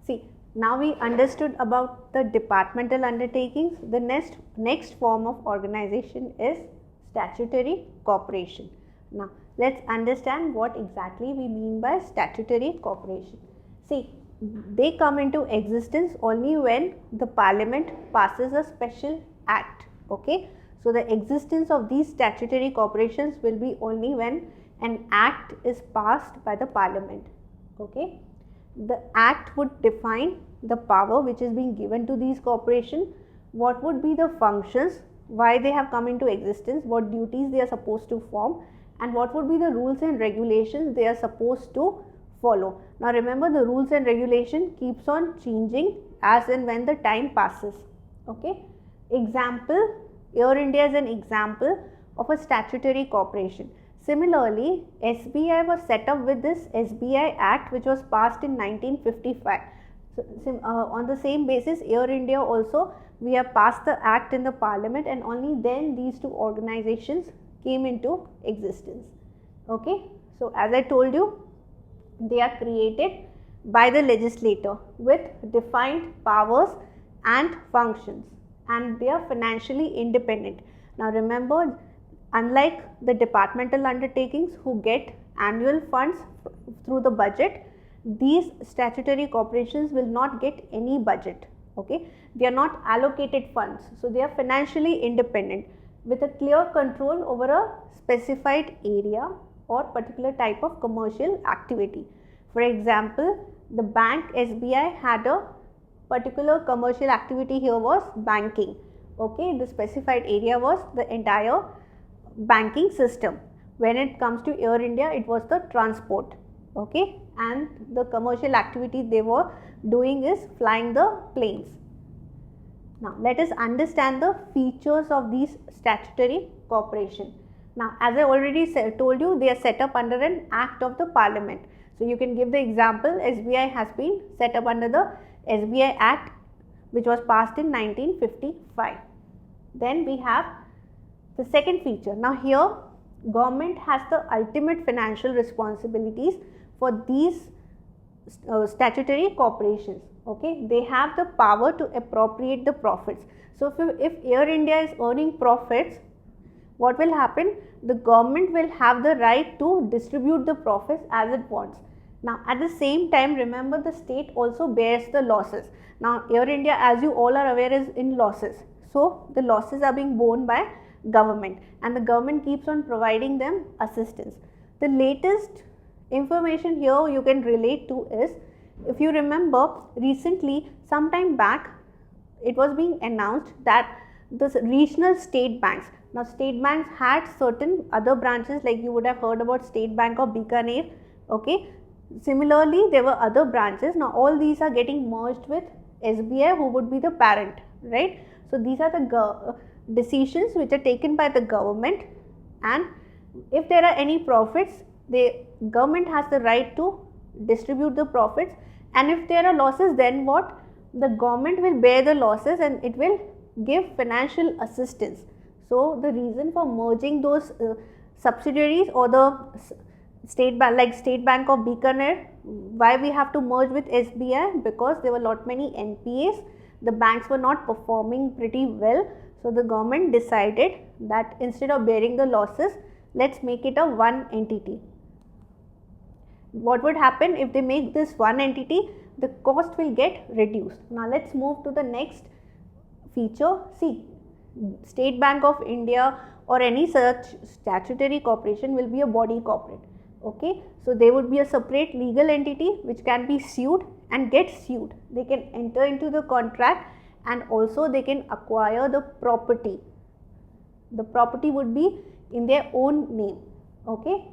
See, now we understood about the departmental undertakings. The next form of organization is statutory corporation. Now, let's understand what exactly we mean by statutory corporation. See, they come into existence only when the parliament passes a special act. Okay, so the existence of these statutory corporations will be only when an act is passed by the parliament. Okay, the act would define the power which is being given to these corporations, what would be the functions, why they have come into existence, what duties they are supposed to form, and what would be the rules and regulations they are supposed to follow. Now remember, the rules and regulation keeps on changing as and when the time passes. Okay, example, Air India is an example of a statutory corporation. Similarly, SBI was set up with this SBI Act which was passed in 1955. So, on the same basis, Air India also, we have passed the act in the parliament, and only then these two organizations came into existence. Okay, so as I told you, they are created by the legislator with defined powers and functions, and they are financially independent. Now remember, unlike the departmental undertakings who get annual funds through the budget, these statutory corporations will not get any budget. Okay, they are not allocated funds, so they are financially independent with a clear control over a specified area or particular type of commercial activity. For example, the bank SBI had a particular commercial activity, here was banking. Okay, the specified area was the entire banking system. When it comes to Air India, it was the transport. Okay, and the commercial activity they were doing is flying the planes. Now let us understand the features of these statutory corporation. Now as I already told you, they are set up under an act of the parliament. So you can give the example, SBI has been set up under the SBI Act which was passed in 1955. Then we have the second feature. Now here government has the ultimate financial responsibilities for these statutory corporations. Okay, they have the power to appropriate the profits. So if Air India is earning profits, what will happen? The government will have the right to distribute the profits as it wants. Now at the same time, remember, the state also bears the losses. Now Air India, as you all are aware, is in losses. So the losses are being borne by government, and the government keeps on providing them assistance. The latest information here you can relate to is, if you remember, recently, some time back, it was being announced that the regional state banks, now state banks had certain other branches, like you would have heard about State Bank of Bikaner. Okay, similarly there were other branches. Now all these are getting merged with SBI, who would be the parent, right? So these are the decisions which are taken by the government, and if there are any profits, the government has the right to distribute the profits, and if there are losses, then what? The government will bear the losses and it will give financial assistance. So the reason for merging those subsidiaries or the state bank, like State Bank of Bikaner, why we have to merge with SBI? Because there were lot many NPAs, the banks were not performing pretty well. So the government decided that instead of bearing the losses, let's make it a one entity. What would happen if they make this one entity? The cost will get reduced. Now let's move to the next feature. See, State Bank of India or any such statutory corporation will be a body corporate. Okay, so they would be a separate legal entity which can be sued and get sued. They can enter into the contract, and also they can acquire the property. The property would be in their own name. Okay.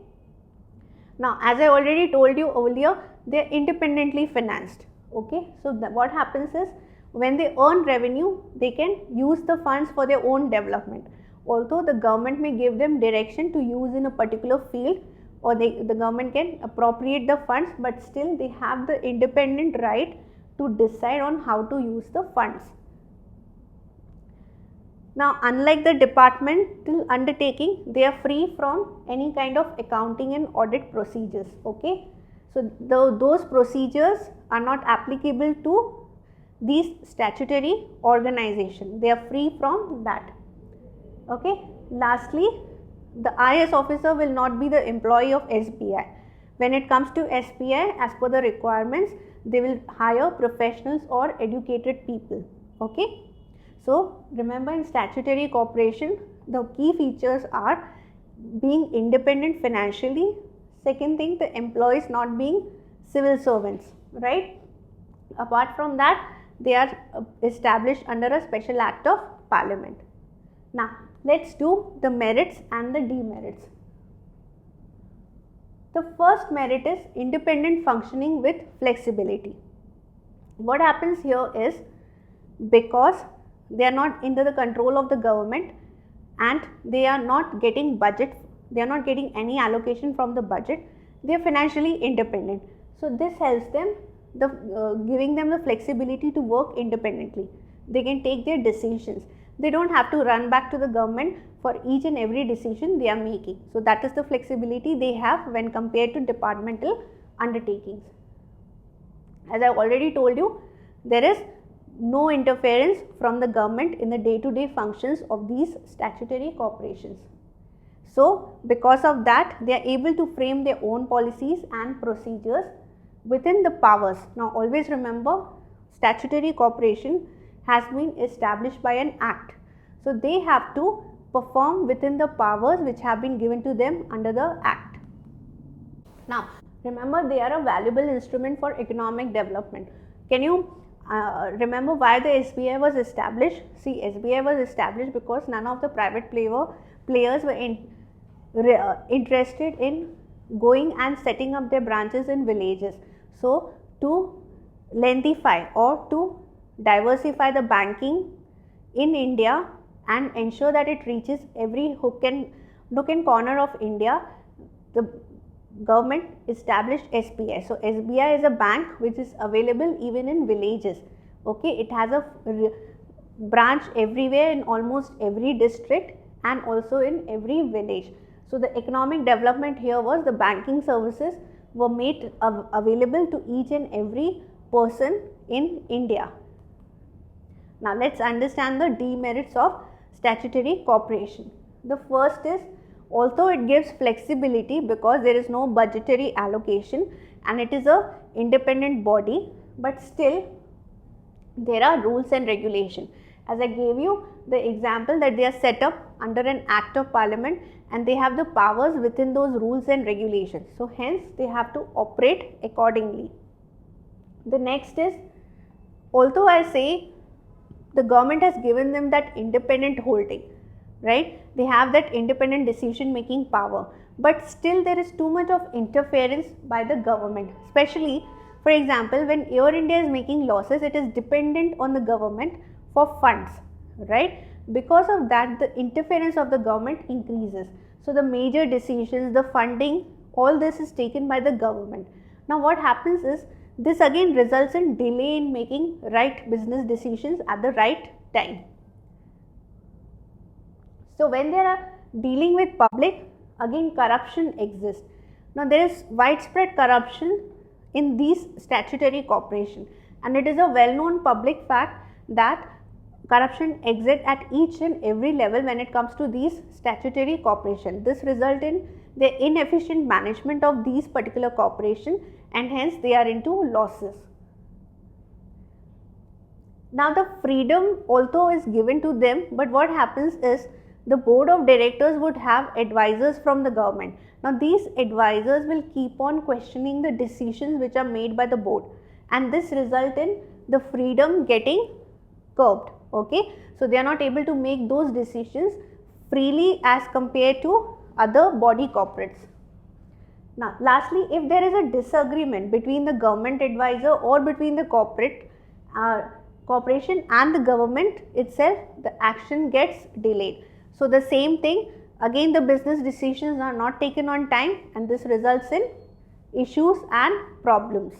Now as I already told you earlier, they are independently financed. Okay, so what happens is, when they earn revenue, they can use the funds for their own development. Although the government may give them direction to use in a particular field, or the government can appropriate the funds, but still they have the independent right to decide on how to use the funds. Now unlike the departmental undertaking, they are free from any kind of accounting and audit procedures. Okay, so those procedures are not applicable to these statutory organization. They are free from that. Okay. Lastly, the IS officer will not be the employee of SBI. When it comes to SBI, as per the requirements, they will hire professionals or educated people. Okay. So remember, in statutory corporation, the key features are being independent financially. Second thing, the employees not being civil servants, right? Apart from that, they are established under a special act of parliament. Now, let's do the merits and the demerits. The first merit is independent functioning with flexibility. What happens here is, because they are not under the control of the government and they are not getting budget, they are not getting any allocation from the budget, they are financially independent. So this helps them, giving them the flexibility to work independently. They can take their decisions. They don't have to run back to the government for each and every decision they are making. So that is the flexibility they have when compared to departmental undertakings. As I already told you, there is no interference from the government in the day-to-day functions of these statutory corporations. So because of that, they are able to frame their own policies and procedures within the powers. Now always remember, statutory corporation has been established by an act. So they have to perform within the powers which have been given to them under the act. Now remember, they are a valuable instrument for economic development. Can you remember why the SBI was established? See, SBI was established because none of the private players were interested in going and setting up their branches in villages. So to lengthify or to diversify the banking in India and ensure that it reaches every nook and corner of India, the government established SBI. So SBI is a bank which is available even in villages. Okay, it has a branch everywhere in almost every district and also in every village. So the economic development here was, the banking services were made available to each and every person in India. Now let's understand the demerits of statutory corporation. The first is, although it gives flexibility because there is no budgetary allocation and it is a independent body, but still there are rules and regulation. As I gave you the example that they are set up under an act of parliament and they have the powers within those rules and regulations. So hence they have to operate accordingly. The next is, although I say the government has given them that independent holding, right? They have that independent decision making power, but still there is too much of interference by the government. Especially, for example, when Air India is making losses, it is dependent on the government for funds, right? Because of that, the interference of the government increases. So the major decisions, the funding, all this is taken by the government. Now what happens is, this again results in delay in making right business decisions at the right time. So when they are dealing with public, again corruption exists. Now there is widespread corruption in these statutory corporations, and it is a well-known public fact that corruption exists at each and every level when it comes to these statutory corporations. This results in the inefficient management of these particular corporations, and hence they are into losses. Now the freedom although is given to them, but what happens is, the board of directors would have advisors from the government. Now these advisors will keep on questioning the decisions which are made by the board, and this result in the freedom getting curbed. Okay, so they are not able to make those decisions freely as compared to other body corporates. Now lastly, if there is a disagreement between the government advisor or between the corporation and the government itself, the action gets delayed. So the same thing, again the business decisions are not taken on time, and this results in issues and problems.